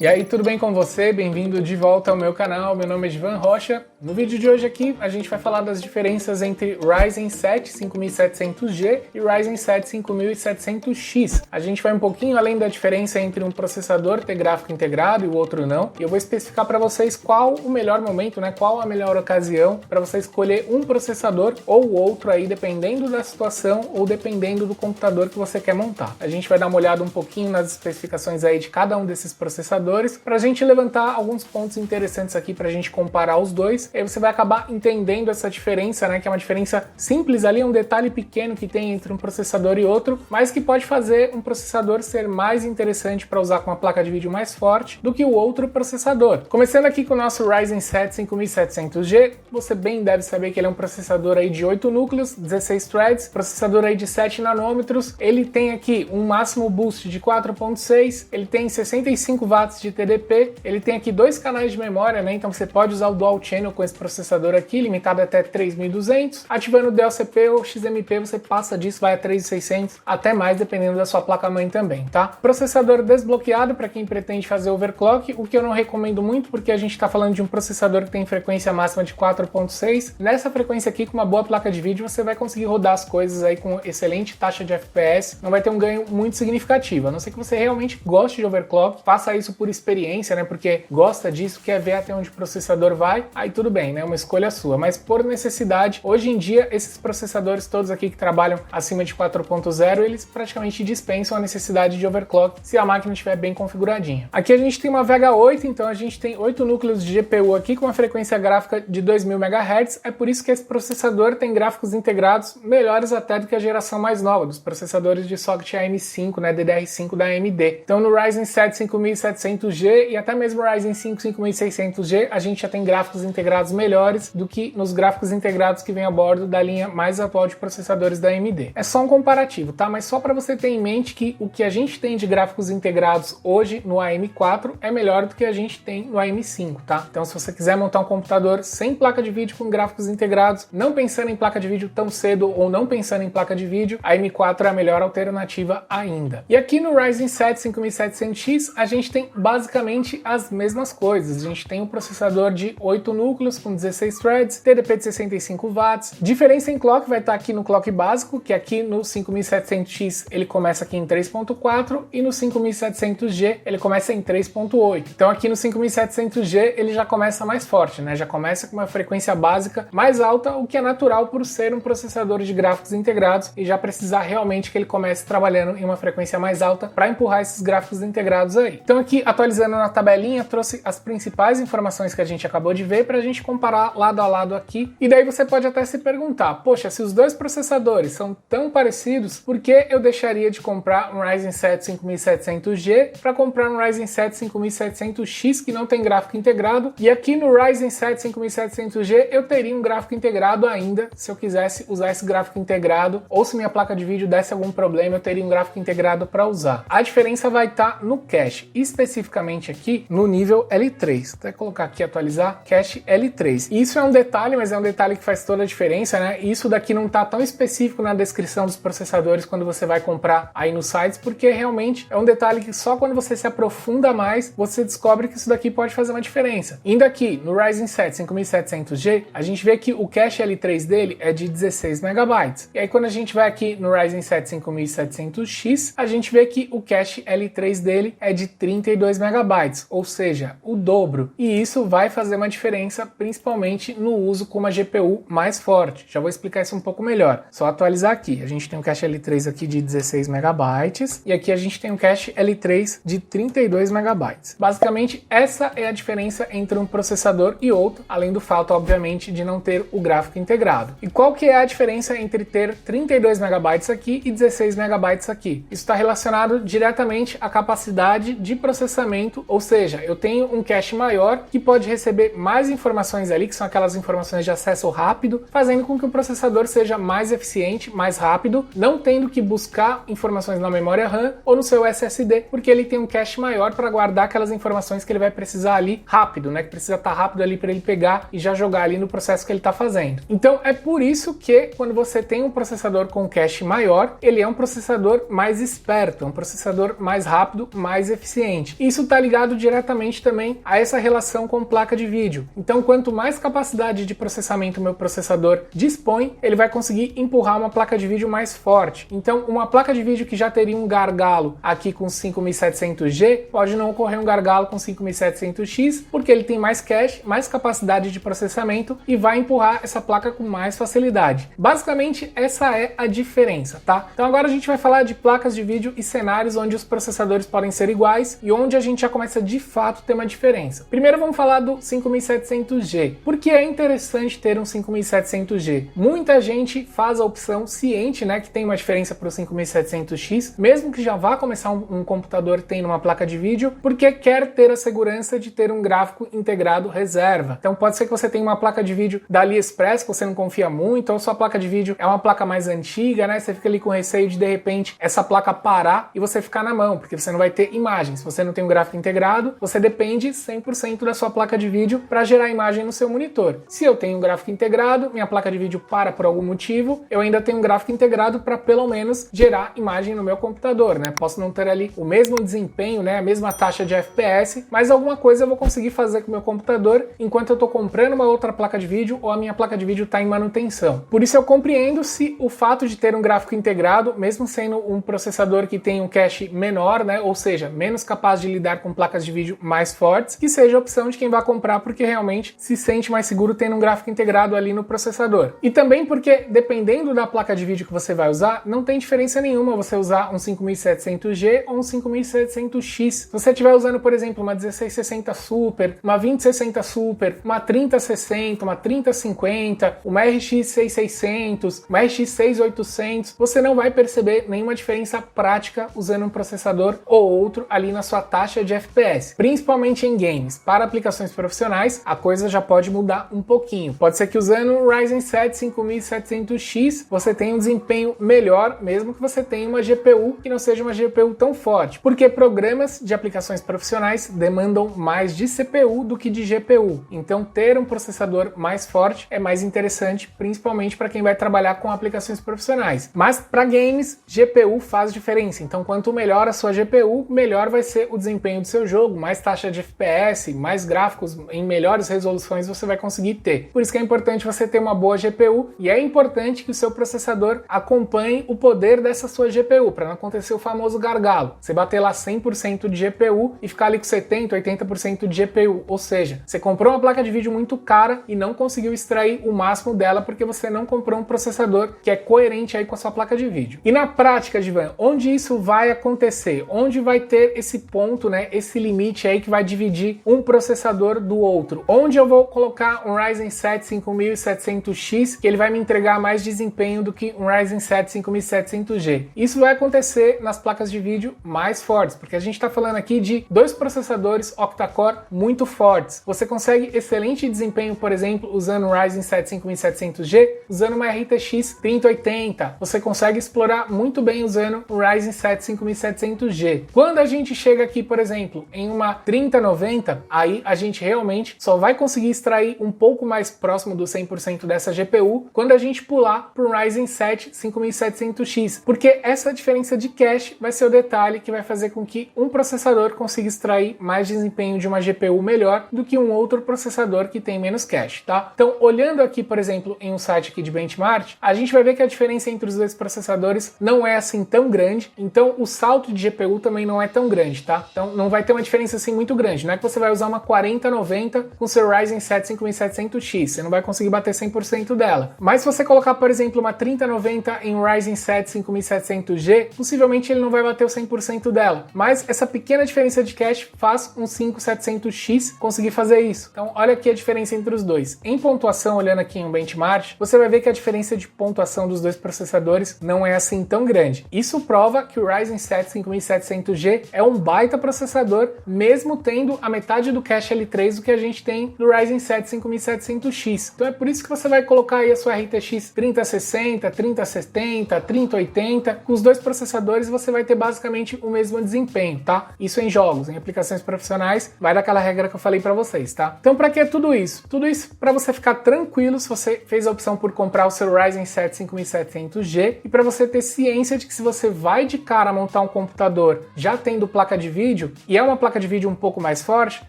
E aí, tudo bem com você? Bem-vindo de volta ao meu canal, meu nome é Edvan Rocha. No vídeo de hoje aqui, a gente vai falar das diferenças entre Ryzen 7 5700G e Ryzen 7 5700X. A gente vai um pouquinho além da diferença entre um processador ter gráfico integrado e o outro não, e eu vou especificar para vocês qual o melhor momento, qual a melhor ocasião para você escolher um processador ou o outro aí, dependendo da situação ou dependendo do computador que você quer montar. A gente vai dar uma olhada um pouquinho nas especificações aí de cada um desses processadores, para a gente levantar alguns pontos interessantes aqui para a gente comparar os dois. E aí você vai acabar entendendo essa diferença, que é uma diferença simples ali, um detalhe pequeno que tem entre um processador e outro, mas que pode fazer um processador ser mais interessante para usar com uma placa de vídeo mais forte do que o outro processador. Começando aqui com o nosso Ryzen 7 5700G, você bem deve saber que ele é um processador aí de 8 núcleos, 16 threads, processador aí de 7 nanômetros, ele tem aqui um máximo boost de 4.6, ele tem 65 watts de TDP, ele tem aqui 2 canais de memória, então você pode usar o Dual Channel com esse processador aqui, limitado até 3200, ativando o DLCP ou XMP, você passa disso, vai a 3600, até mais, dependendo da sua placa-mãe também, tá? Processador desbloqueado para quem pretende fazer overclock, o que eu não recomendo muito, porque a gente está falando de um processador que tem frequência máxima de 4.6, nessa frequência aqui, com uma boa placa de vídeo, você vai conseguir rodar as coisas aí com excelente taxa de FPS, não vai ter um ganho muito significativo, a não ser que você realmente goste de overclock, faça isso por experiência, porque gosta disso, quer ver até onde o processador vai, aí tudo bem, uma escolha sua, mas por necessidade, hoje em dia, esses processadores todos aqui que trabalham acima de 4.0, eles praticamente dispensam a necessidade de overclock se a máquina estiver bem configuradinha. Aqui a gente tem uma Vega 8, então a gente tem 8 núcleos de GPU aqui com uma frequência gráfica de 2000 MHz, é por isso que esse processador tem gráficos integrados melhores até do que a geração mais nova, dos processadores de socket AM5, DDR5 da AMD. Então no Ryzen 7 5700G e até mesmo Ryzen 5 5600G, a gente já tem gráficos integrados melhores do que nos gráficos integrados que vem a bordo da linha mais atual de processadores da AMD. É só um comparativo, tá? Mas só para você ter em mente que o que a gente tem de gráficos integrados hoje no AM4 é melhor do que a gente tem no AM5, tá? Então se você quiser montar um computador sem placa de vídeo com gráficos integrados, não pensando em placa de vídeo tão cedo ou não pensando em placa de vídeo, a AM4 é a melhor alternativa ainda. E aqui no Ryzen 7 5700X, a gente tem basicamente as mesmas coisas. A gente tem um processador de 8 núcleos com 16 threads, TDP de 65 watts. Diferença em clock vai estar aqui no clock básico, que aqui no 5700X ele começa aqui em 3.4 e no 5700G ele começa em 3.8. Então aqui no 5700G ele já começa mais forte, já começa com uma frequência básica mais alta, o que é natural por ser um processador de gráficos integrados e já precisar realmente que ele comece trabalhando em uma frequência mais alta para empurrar esses gráficos integrados aí. Então aqui, atualizando na tabelinha, trouxe as principais informações que a gente acabou de ver para a gente comparar lado a lado aqui. E daí você pode até se perguntar, poxa, se os dois processadores são tão parecidos, por que eu deixaria de comprar um Ryzen 7 5700G para comprar um Ryzen 7 5700X que não tem gráfico integrado? E aqui no Ryzen 7 5700G eu teria um gráfico integrado ainda, se eu quisesse usar esse gráfico integrado, ou se minha placa de vídeo desse algum problema, eu teria um gráfico integrado para usar. A diferença vai estar no cache, especificamente aqui no nível L3. Vou até colocar aqui, atualizar, cache L3. E isso é um detalhe, mas é um detalhe que faz toda a diferença, Isso daqui não está tão específico na descrição dos processadores quando você vai comprar aí nos sites, porque realmente é um detalhe que só quando você se aprofunda mais, você descobre que isso daqui pode fazer uma diferença. Indo aqui no Ryzen 7 5700G, a gente vê que o cache L3 dele é de 16 MB. E aí quando a gente vai aqui no Ryzen 7 5700X, a gente vê que o cache L3 dele é de 32 MB, ou seja, o dobro. E isso vai fazer uma diferença, principalmente no uso com uma GPU mais forte. Já vou explicar isso um pouco melhor. Só atualizar aqui. A gente tem um cache L3 aqui de 16 MB e aqui a gente tem um cache L3 de 32 MB. Basicamente, essa é a diferença entre um processador e outro, além do fato, obviamente, de não ter o gráfico integrado. E qual que é a diferença entre ter 32 MB aqui e 16 MB aqui? Isso está relacionado diretamente à capacidade de processamento, ou seja, eu tenho um cache maior que pode receber mais informações ali, que são aquelas informações de acesso rápido, fazendo com que o processador seja mais eficiente, mais rápido, não tendo que buscar informações na memória RAM ou no seu SSD, porque ele tem um cache maior para guardar aquelas informações que ele vai precisar ali rápido, que precisa estar rápido ali para ele pegar e já jogar ali no processo que ele está fazendo. Então é por isso que quando você tem um processador com cache maior, ele é um processador mais esperto, um processador mais rápido, mais eficiente. e isso está ligado diretamente também a essa relação com placa de vídeo. Então, quanto mais capacidade de processamento o meu processador dispõe, ele vai conseguir empurrar uma placa de vídeo mais forte. Então, uma placa de vídeo que já teria um gargalo aqui com 5700G, pode não ocorrer um gargalo com 5700X, porque ele tem mais cache, mais capacidade de processamento e vai empurrar essa placa com mais facilidade. Basicamente, essa é a diferença, tá? Então agora a gente vai falar de placas de vídeo e cenários onde os processadores podem ser iguais e onde a gente já começa de fato a ter uma diferença. Primeiro vamos falar do 5700G. Por que é interessante ter um 5700G? Muita gente faz a opção ciente, né, que tem uma diferença para o 5700X, mesmo que já vá começar um computador tendo uma placa de vídeo, porque quer ter a segurança de ter um gráfico integrado reserva. Então pode ser que você tenha uma placa de vídeo da AliExpress que você não confia muito, ou sua placa de vídeo é uma placa mais antiga, né? Você fica ali com receio de repente essa placa parar e você ficar na mão, porque você não vai ter imagem. Se você não tem um gráfico integrado, você depende 100% da sua placa de vídeo para gerar imagem no seu monitor. Se eu tenho um gráfico integrado, minha placa de vídeo para por algum motivo, eu ainda tenho um gráfico integrado para pelo menos gerar imagem no meu computador, né? Posso não ter ali o mesmo desempenho, né? A mesma taxa de FPS, mas alguma coisa eu vou conseguir fazer com o meu computador enquanto eu estou comprando uma outra placa de vídeo ou a minha placa de vídeo está em manutenção. Por isso eu compreendo se o fato de ter um gráfico integrado, mesmo sendo um processador que tem um cache menor, né, ou seja, menos capaz de lidar com placas de vídeo mais fortes, que seja a opção de quem vai comprar porque realmente se sente mais seguro tendo um gráfico integrado ali no processador. E também porque, dependendo da placa de vídeo que você vai usar, não tem diferença nenhuma você usar um 5700G ou um 5700X. Se você estiver usando, por exemplo, uma 1660 Super, uma 2060 Super, uma 3060, uma 3050, uma RX 6600, uma RX 6800, você não vai perceber nenhuma diferença prática usando um processador ou outro ali na sua taxa de FPS. Principalmente em games. Para aplicações profissionais, a coisa já pode mudar um pouquinho. Pode ser que usando o Ryzen 7 5700X você tenha um desempenho melhor, mesmo que você tenha uma GPU que não seja uma GPU tão forte, porque programas de aplicações profissionais demandam mais de CPU do que de GPU. Então ter um processador mais forte é mais interessante, principalmente para quem vai trabalhar com aplicações profissionais. Mas para games, GPU faz diferença. Então quanto melhor a sua GPU, melhor vai ser o desempenho do seu jogo, mais taxa de FPS, mais gráficos em melhores resoluções você vai conseguir ter. Por isso que é importante você ter uma boa GPU e é importante que o seu processador acompanhe o poder dessa sua GPU, para não acontecer o famoso gargalo. Você bater lá 100% de GPU e ficar ali com 70%, 80% de GPU, ou seja, você comprou uma placa de vídeo muito cara e não conseguiu extrair o máximo dela porque você não comprou um processador que é coerente aí com a sua placa de vídeo. E na prática, Divan, onde isso vai acontecer? Onde vai ter esse ponto, né, esse limite aí que vai dividir um processador do outro? Onde eu vou colocar um Ryzen 7 5700X que ele vai me entregar mais desempenho do que um Ryzen 7 5700G? Isso vai acontecer nas placas de vídeo mais fortes, porque a gente está falando aqui de dois processadores octa-core muito fortes. Você consegue excelente desempenho, por exemplo, usando o Ryzen 7 5700G, usando uma RTX 3080. Você consegue explorar muito bem usando o Ryzen 7 5700G. Quando a gente chega aqui, por exemplo, em uma 3090, aí a gente realmente só vai conseguir extrair um pouco mais próximo do 100% dessa GPU quando a gente pular para o Ryzen 7 5700X, porque essa diferença de cache vai ser o detalhe que vai fazer com que um processador consiga extrair mais desempenho de uma GPU melhor do que um outro processador que tem menos cache, tá? Então, olhando aqui, por exemplo, em um site aqui de benchmark, a gente vai ver que a diferença entre os dois processadores não é assim tão grande, então o salto de GPU também não é tão grande, tá? Então, não vai ter uma diferença assim muito grande, não é que você vai usar uma 4090 com seu Ryzen 7 5700X, você não vai conseguir bater 100% dela. Mas se você colocar, por exemplo, uma 3090 em um Ryzen 7 5700G, possivelmente ele não vai bater o 100% dela, mas essa pequena diferença de cache faz um 5700X conseguir fazer isso. Então, olha aqui a diferença entre os dois. Em pontuação, olhando aqui em um benchmark, você vai ver que a diferença de pontuação dos dois processadores não é assim tão grande. Isso prova que o Ryzen 7 5700G é um baita processador, mesmo tendo a metade do cache L3 do que a gente tem no Ryzen 7 5700X. Então é por isso que você vai colocar aí a sua RTX 3060, 3070, 3080, com os dois processadores você vai ter basicamente o mesmo desempenho, tá? Isso em jogos, em aplicações profissionais, vai daquela regra que eu falei para vocês, tá? Então para que tudo isso? Tudo isso para você ficar tranquilo se você fez a opção por comprar o seu Ryzen 7 5700G e para você ter ciência de que se você vai de cara montar um computador já tendo placa de vídeo, vídeo e é uma placa de vídeo um pouco mais forte,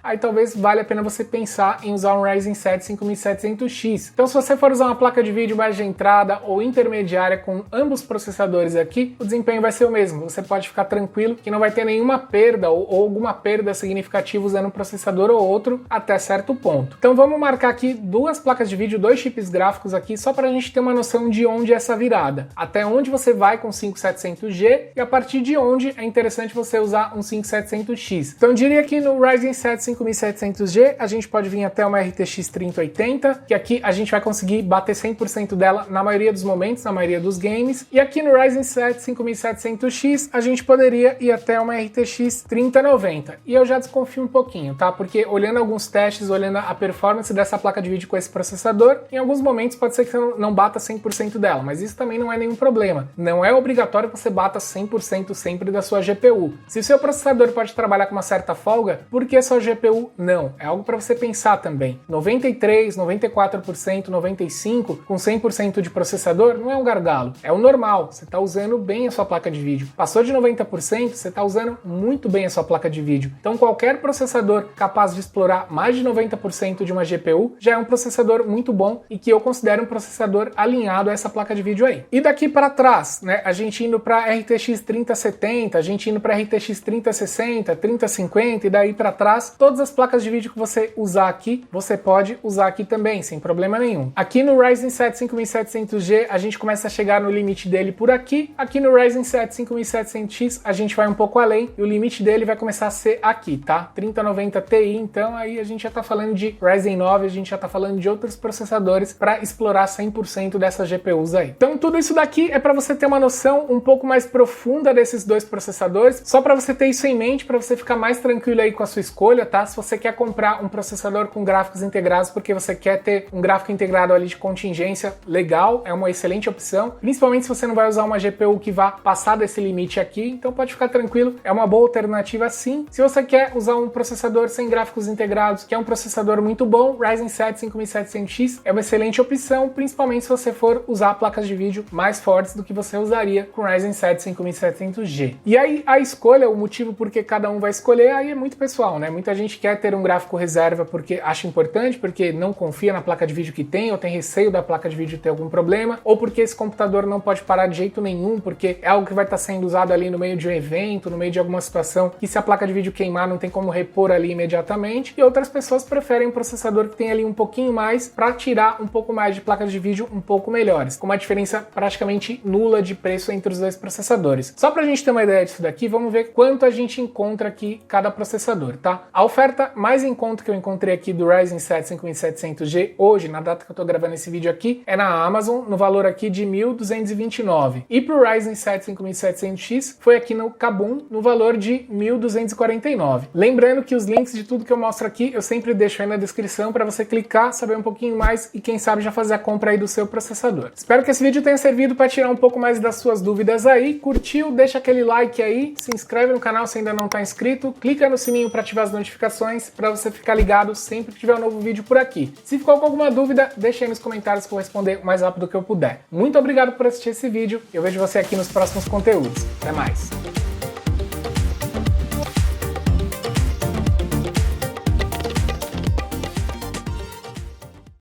aí talvez valha a pena você pensar em usar um Ryzen 7 5700X. Então se você for usar uma placa de vídeo mais de entrada ou intermediária com ambos processadores aqui, o desempenho vai ser o mesmo. Você pode ficar tranquilo que não vai ter nenhuma perda ou alguma perda significativa usando um processador ou outro até certo ponto. Então vamos marcar aqui duas placas de vídeo, dois chips gráficos aqui, só para a gente ter uma noção de onde é essa virada. Até onde você vai com 5700G e a partir de onde é interessante você usar um 5700X. Então eu diria que no Ryzen 7 5700G a gente pode vir até uma RTX 3080, que aqui a gente vai conseguir bater 100% dela na maioria dos momentos, na maioria dos games. E aqui no Ryzen 7 5700X a gente poderia ir até uma RTX 3090. E eu já desconfio um pouquinho, tá? Porque olhando alguns testes, olhando a performance dessa placa de vídeo com esse processador, em alguns momentos pode ser que você não bata 100% dela, mas isso também não é nenhum problema. Não é obrigatório que você bata 100% sempre da sua GPU. Se o seu processador pode trabalhar com uma certa folga, por que sua GPU não? É algo para você pensar também. 93%, 94%, 95% com 100% de processador não é um gargalo, é o normal. Você está usando bem a sua placa de vídeo. Passou de 90%, você está usando muito bem a sua placa de vídeo. Então qualquer processador capaz de explorar mais de 90% de uma GPU já é um processador muito bom e que eu considero um processador alinhado a essa placa de vídeo aí. E daqui para trás, né, a gente indo para RTX 3070, a gente indo para RTX 3060, 3050 e daí para trás, todas as placas de vídeo que você usar aqui, você pode usar aqui também, sem problema nenhum. Aqui no Ryzen 7 5700G a gente começa a chegar no limite dele por aqui. Aqui no Ryzen 7 5700X a gente vai um pouco além e o limite dele vai começar a ser aqui, tá? 3090 Ti, então aí a gente já tá falando de Ryzen 9, a gente já tá falando de outros processadores para explorar 100% dessas GPUs aí. Então tudo isso daqui é para você ter uma noção um pouco mais profunda desses dois processadores, só para você ter isso em mente, para você ficar mais tranquilo aí com a sua escolha, tá? Se você quer comprar um processador com gráficos integrados porque você quer ter um gráfico integrado ali de contingência legal, é uma excelente opção, principalmente se você não vai usar uma GPU que vá passar desse limite aqui, então pode ficar tranquilo, é uma boa alternativa sim. Se você quer usar um processador sem gráficos integrados, que é um processador muito bom, Ryzen 7 5700X é uma excelente opção, principalmente se você for usar placas de vídeo mais fortes do que você usaria com Ryzen 7 5700G. E aí a escolha, o motivo por que cada um vai escolher, aí é muito pessoal, né? Muita gente quer ter um gráfico reserva porque acha importante, porque não confia na placa de vídeo que tem, ou tem receio da placa de vídeo ter algum problema, ou porque esse computador não pode parar de jeito nenhum, porque é algo que vai estar sendo usado ali no meio de um evento, no meio de alguma situação, que se a placa de vídeo queimar não tem como repor ali imediatamente, e outras pessoas preferem um processador que tem ali um pouquinho mais para tirar um pouco mais de placas de vídeo um pouco melhores, com uma diferença praticamente nula de preço entre os dois processadores. Só pra gente ter uma ideia disso daqui, vamos ver quanto a gente encontra aqui cada processador, tá? A oferta mais em conta que eu encontrei aqui do Ryzen 7 5700G hoje, na data que eu tô gravando esse vídeo aqui, é na Amazon, no valor aqui de R$1.229. E pro Ryzen 7 5700X foi aqui no Kabum, no valor de R$1.249. Lembrando que os links de tudo que eu mostro aqui, eu sempre deixo aí na descrição para você clicar, saber um pouquinho mais e quem sabe já fazer a compra aí do seu processador. Espero que esse vídeo tenha servido para tirar um pouco mais das suas dúvidas aí. Curtiu? Deixa aquele like aí, se inscreve no canal se ainda não está inscrito, clica no sininho para ativar as notificações para você ficar ligado sempre que tiver um novo vídeo por aqui. Se ficou com alguma dúvida, deixa aí nos comentários que eu vou responder o mais rápido que eu puder. Muito obrigado por assistir esse vídeo e eu vejo você aqui nos próximos conteúdos. Até mais!